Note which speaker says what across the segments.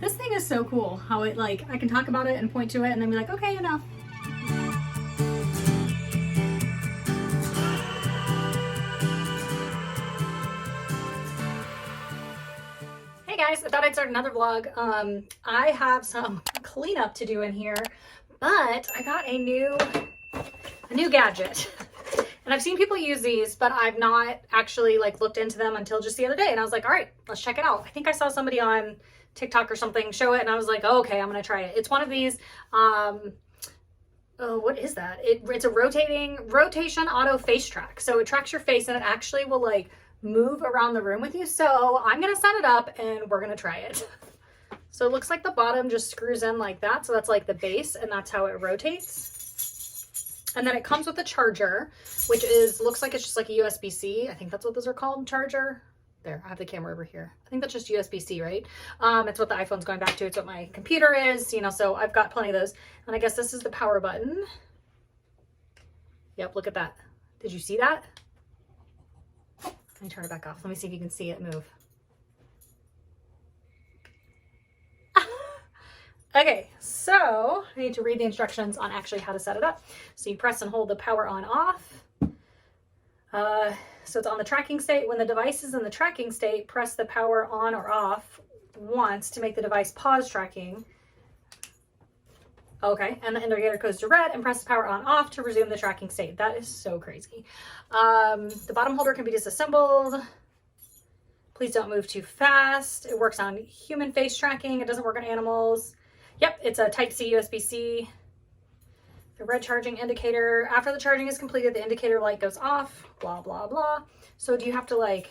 Speaker 1: This thing is so cool how it like, I can talk about it and point to it and then be like, okay, enough. Hey guys, I thought I'd start another vlog. I have some cleanup to do in here, but I got a new gadget. And I've seen people use these, but I've not actually like looked into them until just the other day. And I was like, all right, let's check it out. I think I saw somebody on TikTok or something show it, and I was like, oh, okay, I'm gonna try it. It's one of these, oh, what is that? It's a rotation auto face track. So it tracks your face and it actually will like move around the room with you. So I'm gonna set it up and we're gonna try it. So it looks like the bottom just screws in like that. So that's like the base and that's how it rotates. And then it comes with a charger, which looks like it's just like a USB-C. I think that's what those are called, charger. There, I have the camera over here. I think that's just USB-C, right? It's what the iPhone's going back to. It's what my computer is, you know, so I've got plenty of those. And I guess this is the power button. Yep, look at that. Did you see that? Let me turn it back off. Let me see if you can see it move. Okay, so I need to read the instructions on actually how to set it up. So you press and hold the power on off. So it's on the tracking state. When the device is in the tracking state, press the power on or off once to make the device pause tracking. Okay, and the indicator goes to red, and press the power on off to resume the tracking state. That is so crazy. The bottom holder can be disassembled. Please don't move too fast. It works on human face tracking. It doesn't work on animals. Yep, it's a Type-C USB-C. The red charging indicator. After the charging is completed, the indicator light goes off, blah, blah, blah. So do you have to like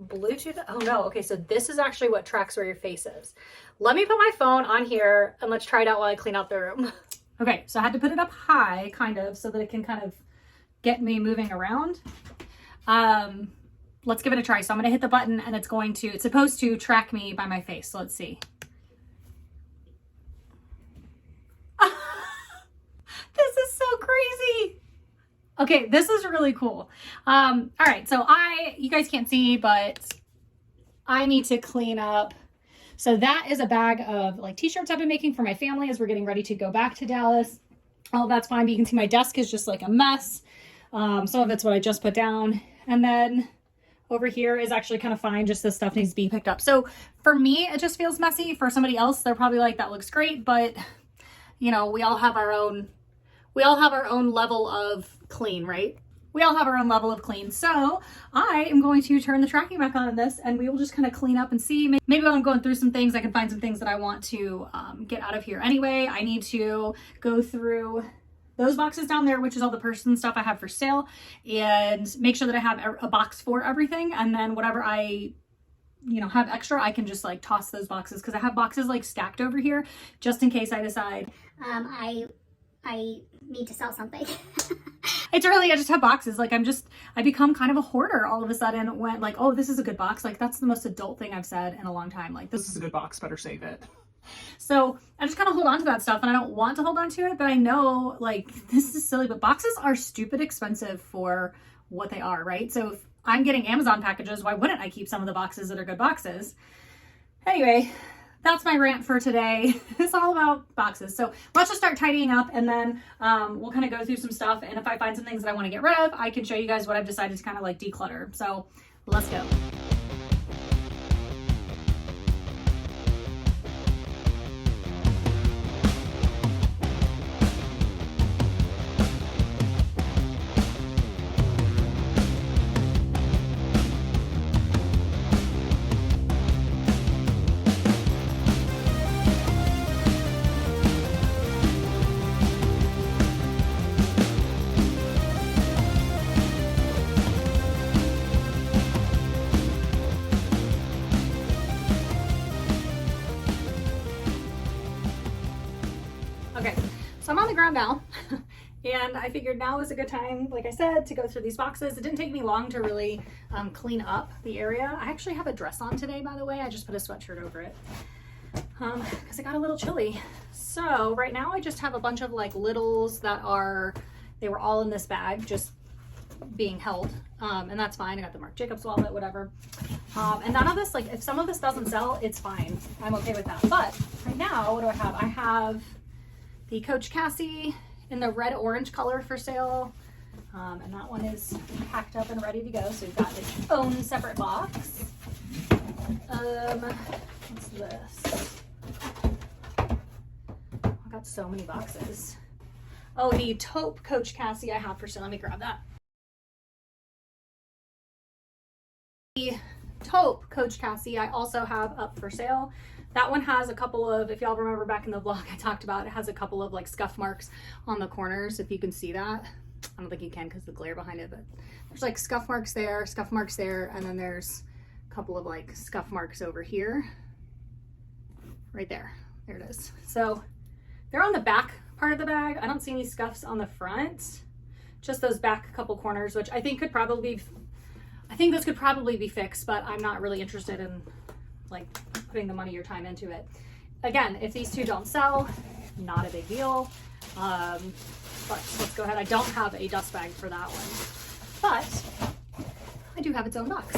Speaker 1: Bluetooth? Oh no, okay, so this is actually what tracks where your face is. Let me put my phone on here and let's try it out while I clean out the room. Okay, so I had to put it up high, kind of, so that it can kind of get me moving around. Let's give it a try. So I'm gonna hit the button and it's supposed to track me by my face. So let's see. This is so crazy. Okay, this is really cool. All right, so you guys can't see, but I need to clean up. So that is a bag of like t-shirts I've been making for my family as we're getting ready to go back to Dallas. Oh, that's fine, but you can see my desk is just like a mess. Some of it's what I just put down. And then over here is actually kind of fine, just this stuff needs to be picked up. So for me, it just feels messy. For somebody else, they're probably like, that looks great, but you know, we all have our own level of clean, right? We all have our own level of clean. So I am going to turn the tracking back on this and we will just kind of clean up and see. Maybe while I'm going through some things, I can find some things that I want to get out of here. Anyway, I need to go through those boxes down there, which is all the purses and stuff I have for sale, and make sure that I have a box for everything. And then whatever I have extra, I can just like toss those boxes, because I have boxes like stacked over here just in case I decide
Speaker 2: I need to sell something.
Speaker 1: It's really, I just have boxes. Like I become kind of a hoarder all of a sudden when like, oh, this is a good box. Like that's the most adult thing I've said in a long time. Like this is a good box, better save it. So I just kind of hold on to that stuff, and I don't want to hold on to it, but I know like this is silly, but boxes are stupid expensive for what they are, right? So if I'm getting Amazon packages, why wouldn't I keep some of the boxes that are good boxes? Anyway, that's my rant for today. It's all about boxes. So let's just start tidying up, and then we'll kind of go through some stuff. And if I find some things that I want to get rid of, I can show you guys what I've decided to kind of like declutter. So let's go. So I'm on the ground now, and I figured now is a good time, like I said, to go through these boxes. It didn't take me long to really clean up the area. I actually have a dress on today, by the way. I just put a sweatshirt over it because it got a little chilly. So right now I just have a bunch of like littles they were all in this bag, just being held, and that's fine. I got the Marc Jacobs wallet, whatever. And none of this, like if some of this doesn't sell, it's fine. I'm okay with that. But now what do I have? I have the Coach Cassie in the red orange color for sale. And that one is packed up and ready to go. So we've got its own separate box. What's this? I've got so many boxes. Oh, the taupe Coach Cassie I have for sale. Let me grab that. The taupe Coach Cassie I also have up for sale. That one has a couple of, if y'all remember back in the vlog I talked about, it has a couple of like scuff marks on the corners, if you can see that. I don't think you can because of the glare behind it, but there's like scuff marks there, and then there's a couple of like scuff marks over here. Right there. There it is. So they're on the back part of the bag. I don't see any scuffs on the front. Just those back couple corners, which I think could probably, I think this could probably be fixed, but I'm not really interested in like putting the money or time into it. Again, if these two don't sell, not a big deal. But let's go ahead. I don't have a dust bag for that one, but I do have its own box.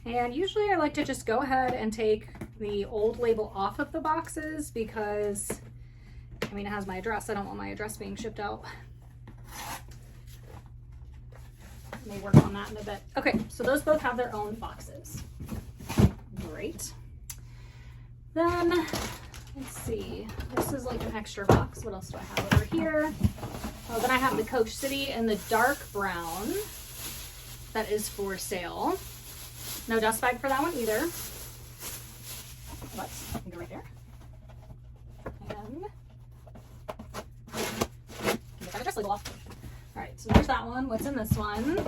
Speaker 1: And usually I like to just go ahead and take the old label off of the boxes because, I mean, it has my address. I don't want my address being shipped out. May work on that in a bit. Okay, so those both have their own boxes. Great. Then, let's see. This is like an extra box. What else do I have over here? Oh, then I have the Coach City in the dark brown. That is for sale. No dust bag for that one either. But I can go right there. And get that address label off. All right, so there's that one. What's in this one?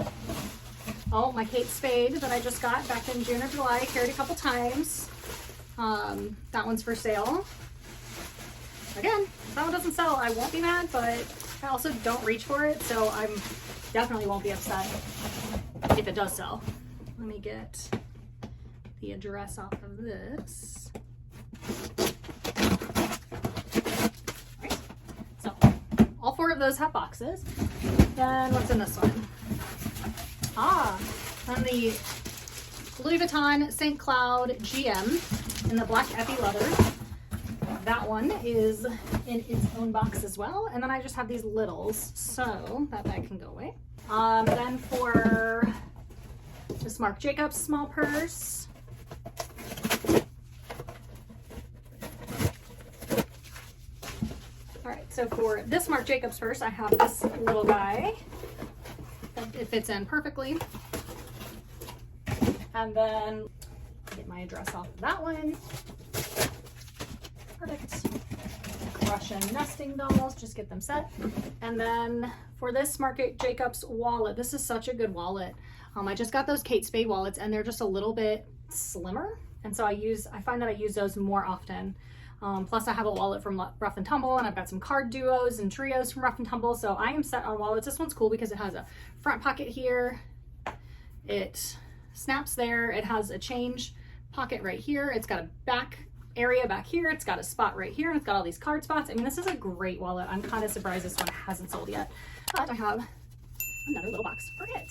Speaker 1: Oh, my Kate Spade that I just got back in June or July. Carried a couple times. That one's for sale. Again, if that one doesn't sell, I won't be mad, but I also don't reach for it, so I'm definitely won't be upset if it does sell. Let me get the address off of this. All right. So all four of those have boxes. Then what's in this one? And the Louis Vuitton St. Cloud GM in the black epi leather. That one is in its own box as well. And then I just have these littles, so that bag can go away. Then for this Marc Jacobs small purse. All right, so for this Marc Jacobs purse, I have this little guy. It fits in perfectly. And then get my address off of that one. Perfect. Russian nesting dolls, just get them set. And then for this Marc Jacobs wallet, this is such a good wallet. I just got those Kate Spade wallets and they're just a little bit slimmer. And so I find that I use those more often. Plus I have a wallet from Rough and Tumble and I've got some card duos and trios from Rough and Tumble. So I am set on wallets. This one's cool because it has a front pocket here. It snaps there. It has a change pocket right here. It's got a back area back here. It's got a spot right here and it's got all these card spots. I mean, this is a great wallet. I'm kind of surprised this one hasn't sold yet, but I have another little box for it.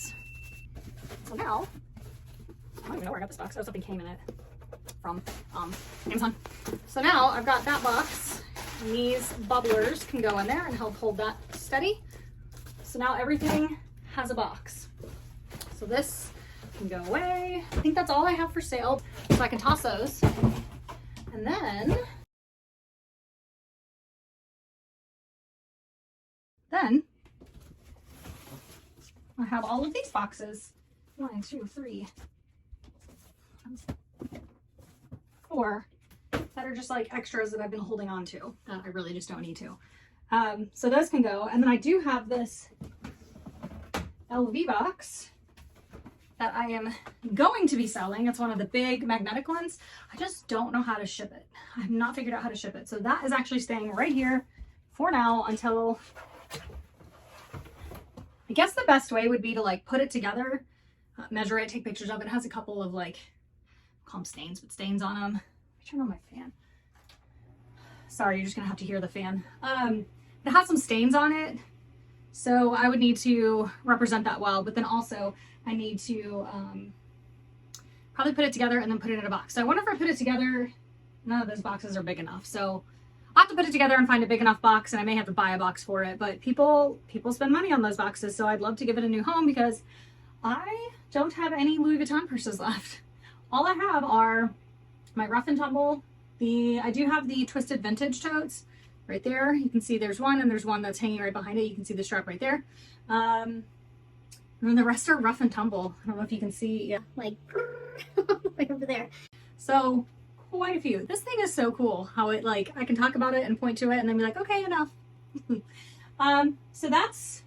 Speaker 1: So now, I don't even know where I got this box. Oh, something came in it from Amazon. So now I've got that box and these bubblers can go in there and help hold that steady. So now everything has a box. So this can go away. I think that's all I have for sale. So I can toss those. And then I have all of these boxes. 1, 2, 3, 4 that are just like extras that I've been holding on to that I really just don't need to. So those can go. And then I do have this LV box that I am going to be selling. It's one of the big magnetic ones. I just don't know how to ship it. I have not figured out how to ship it. So that is actually staying right here for now until, I guess the best way would be to like put it together, measure it, take pictures of it. It has a couple of like, call them stains, but stains on them. Let me turn on my fan. Sorry, you're just gonna have to hear the fan. It has some stains on it. So I would need to represent that well, but then also I need to probably put it together and then put it in a box. So I wonder if I put it together none of those boxes are big enough. So I'll have to put it together and find a big enough box, and I may have to buy a box for it, but people spend money on those boxes, so I'd love to give it a new home because I don't have any Louis Vuitton purses left. All I have are my Rough and Tumble. I do have the Twisted Vintage totes right there. You can see there's one, and there's one that's hanging right behind it. You can see the strap right there. And then the rest are Rough and Tumble. I don't know if you can see. Yeah,
Speaker 2: like right over there.
Speaker 1: So quite a few. This thing is so cool how it, like, I can talk about it and point to it and then be like, okay, enough. So that's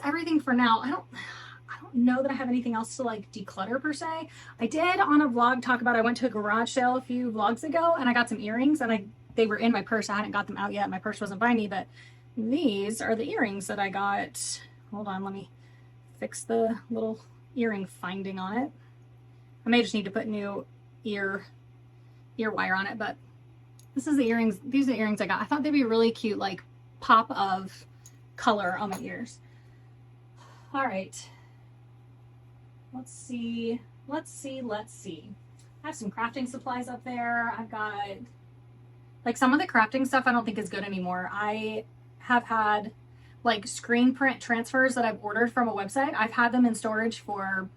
Speaker 1: everything for now. I don't know that I have anything else to like declutter per se. I did on a vlog talk about I went to a garage sale a few vlogs ago and I got some earrings, and they were in my purse. I hadn't got them out yet. My purse wasn't by me, but these are the earrings that I got. Hold on, let me fix the little earring finding on it. I may just need to put new ear wire on it, but this is the earrings. These are the earrings I got. I thought they'd be really cute, like pop of color on my ears. All right. Let's see. I have some crafting supplies up there. I've got, like, some of the crafting stuff I don't think is good anymore. I have had like screen print transfers that I've ordered from a website. I've had them in storage for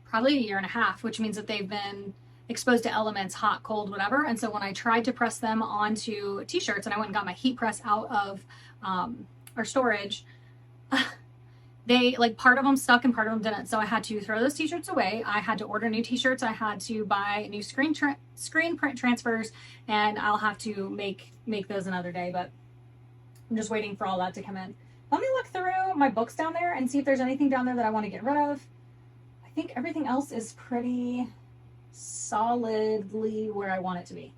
Speaker 1: probably a year and a half, which means that they've been exposed to elements, hot, cold, whatever. And so when I tried to press them onto t-shirts, and I went and got my heat press out of our storage, they, like, part of them stuck and part of them didn't. So I had to throw those t-shirts away. I had to order new t-shirts. I had to buy new screen print transfers, and I'll have to make those another day, but I'm just waiting for all that to come in. Let me look through my books down there and see if there's anything down there that I want to get rid of. I think everything else is pretty solidly where I want it to be.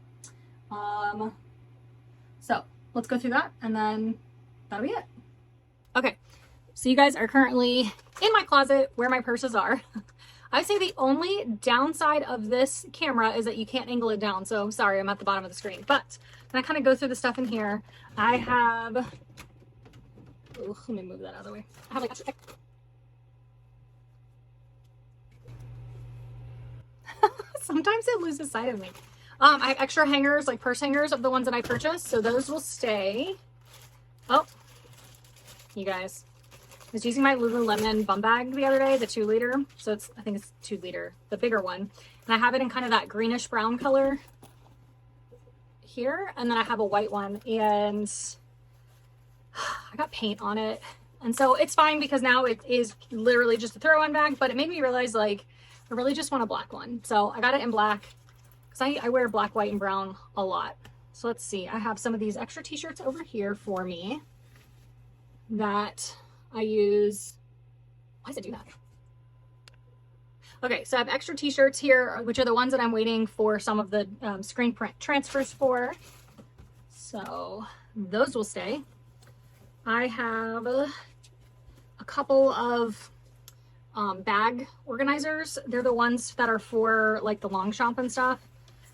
Speaker 1: So let's go through that, and then that'll be it. Okay. So you guys are currently in my closet where my purses are. I say the only downside of this camera is that you can't angle it down. So sorry, I'm at the bottom of the screen. But when I kind of go through the stuff in here, I have, ooh, let me move that out of the way. I have like sometimes it loses sight of me. I have extra hangers, like purse hangers of the ones that I purchased. So those will stay. Oh, you guys. I was using my Lululemon bum bag the other day, the 2 liter. So I think it's 2 liter, the bigger one. And I have it in kind of that greenish brown color here. And then I have a white one, and I got paint on it. And so it's fine because now it is literally just a throw-on bag, but it made me realize, like, I really just want a black one. So I got it in black because I wear black, white, and brown a lot. So let's see. I have some of these extra t-shirts over here for me that I use. Why does it do that? Okay, so I have extra t-shirts here, which are the ones that I'm waiting for some of the screen print transfers for. So those will stay. I have a couple of bag organizers. They're the ones that are for like the Longchamp and stuff.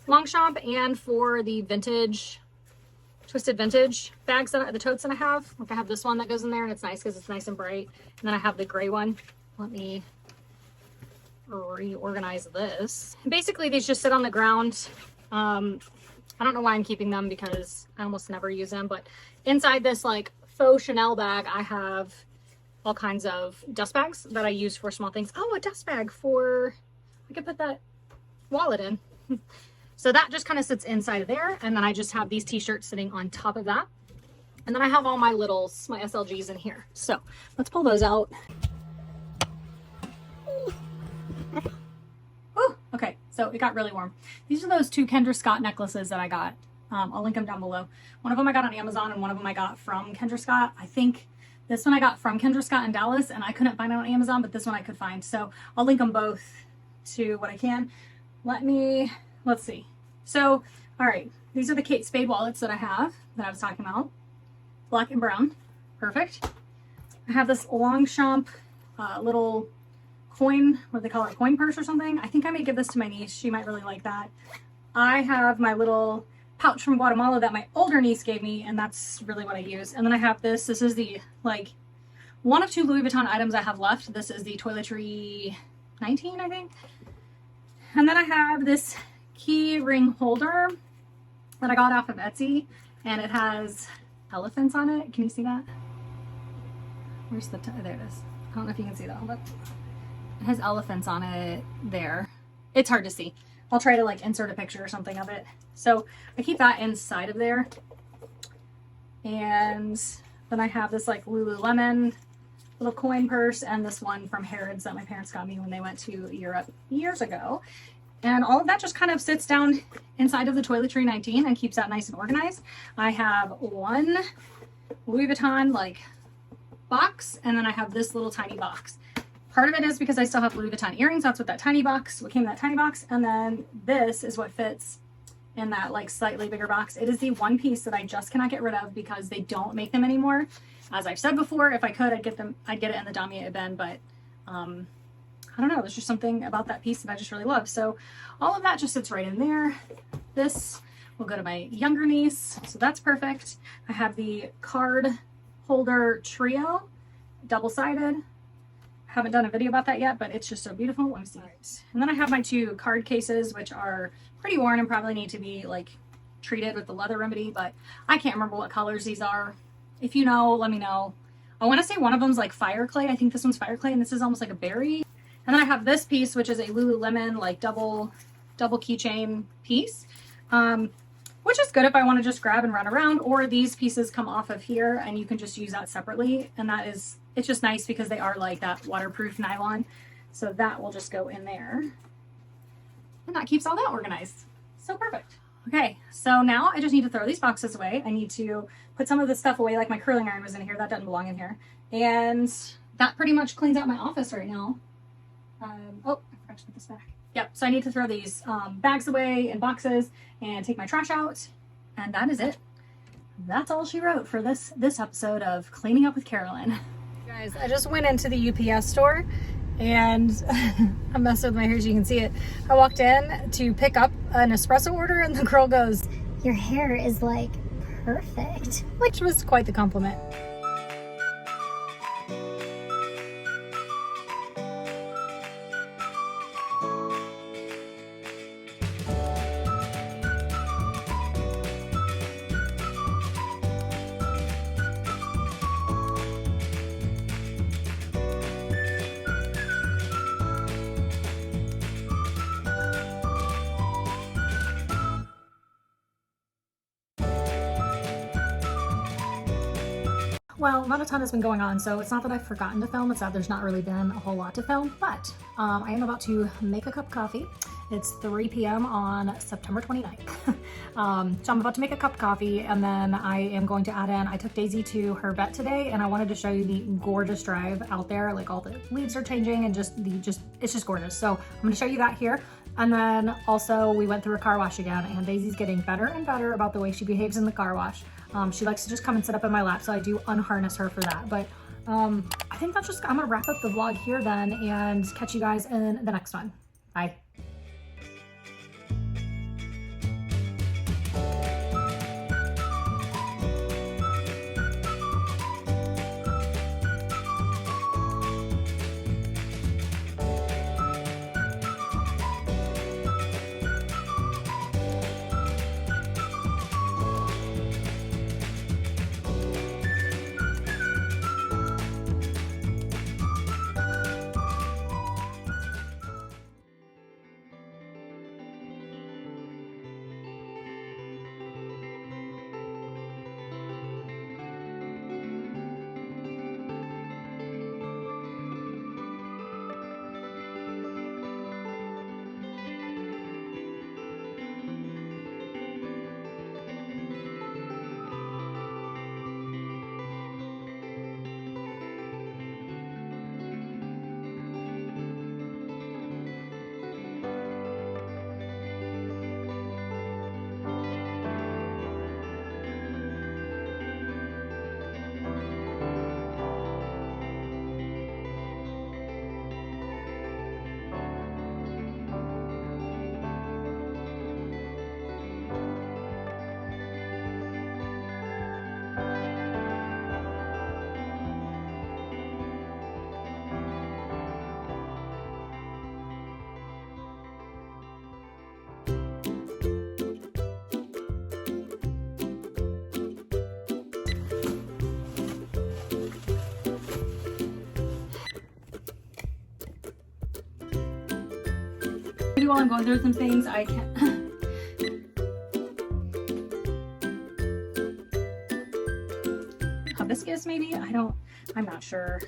Speaker 1: Longchamp, and for the vintage, Twisted Vintage bags, that the totes that I have. Like I have this one that goes in there, and it's nice because it's nice and bright. And then I have the gray one. Let me reorganize this. And basically these just sit on the ground. I don't know why I'm keeping them because I almost never use them, but inside this like faux Chanel bag, I have all kinds of dust bags that I use for small things. Oh, a dust bag for, I could put that wallet in. So that just kind of sits inside of there. And then I just have these t-shirts sitting on top of that. And then I have all my littles, my SLGs in here. So let's pull those out. Oh, okay. So it got really warm. These are those 2 Kendra Scott necklaces that I got. I'll link them down below. One of them I got on Amazon, and one of them I got from Kendra Scott. I think this one I got from Kendra Scott in Dallas, and I couldn't find it on Amazon, but this one I could find. So I'll link them both to what I can. Let's see. So, all right, these are the Kate Spade wallets that I have that I was talking about. Black and brown. Perfect. I have this Longchamp little coin, what do they call it, coin purse or something. I think I may give this to my niece. She might really like that. I have my little pouch from Guatemala that my older niece gave me, and that's really what I use. And then I have this. This is the, like, one of 2 Louis Vuitton items I have left. This is the Toiletry 19, I think. And then I have this key ring holder that I got off of Etsy, and it has elephants on it. Can you see that? Where's the, there it is. I don't know if you can see that, but it has elephants on it there. It's hard to see. I'll try to like insert a picture or something of it. So I keep that inside of there. And then I have this like Lululemon little coin purse and this one from Harrods that my parents got me when they went to Europe years ago. And all of that just kind of sits down inside of the Toiletry 19 and keeps that nice and organized. I have one Louis Vuitton like box, and then I have this little tiny box. Part of it is because I still have Louis Vuitton earrings. That's what that tiny box, what came in that tiny box. And then this is what fits in that like slightly bigger box. It is the one piece that I just cannot get rid of because they don't make them anymore. As I've said before, if I could, I'd get it in the damier ebene, but I don't know, there's just something about that piece that I just really love. So all of that just sits right in there. This will go to my younger niece, so that's perfect. I have the card holder trio, double-sided. Haven't done a video about that yet, but it's just so beautiful. Let me see. And then I have my two card cases, which are pretty worn and probably need to be like treated with the leather remedy, but I can't remember what colors these are. If you know, let me know. I want to say one of them's like fire clay. I think this one's fire clay, and this is almost like a berry. And then I have this piece, which is a Lululemon like double keychain piece, which is good if I want to just grab and run around, or these pieces come off of here and you can just use that separately. And that is, it's just nice because they are like that waterproof nylon. So that will just go in there. And that keeps all that organized. So perfect. Okay, so now I just need to throw these boxes away. I need to put some of this stuff away, like my curling iron was in here. That doesn't belong in here. And that pretty much cleans out my office right now. Oh, I forgot to put this back. Yep, so I need to throw these bags away in boxes and take my trash out. And that is it. That's all she wrote for this episode of Cleaning Up with Carolen. Guys, I just went into the UPS store and I messed with my hair so you can see it. I walked in to pick up an espresso order and the girl goes,
Speaker 2: Your hair is like perfect.
Speaker 1: which was quite the compliment. Well, not a ton has been going on, so it's not that I've forgotten to film, it's that there's not really been a whole lot to film, but I am about to make a cup of coffee. It's 3 p.m. on September 29th. So I'm about to make a cup of coffee, and then I am going to add in, I took Daisy to her vet today, and I wanted to show you the gorgeous drive out there. Like all the leaves are changing and it's just gorgeous. So I'm gonna show you that here. And then also we went through a car wash again, and Daisy's getting better and better about the way she behaves in the car wash. She likes to just come and sit up in my lap, so I do unharness her for that. But I think that's just, I'm gonna wrap up the vlog here then and catch you guys in the next one. Bye. maybe while I'm going through some things, I can. Hibiscus, maybe? I'm not sure.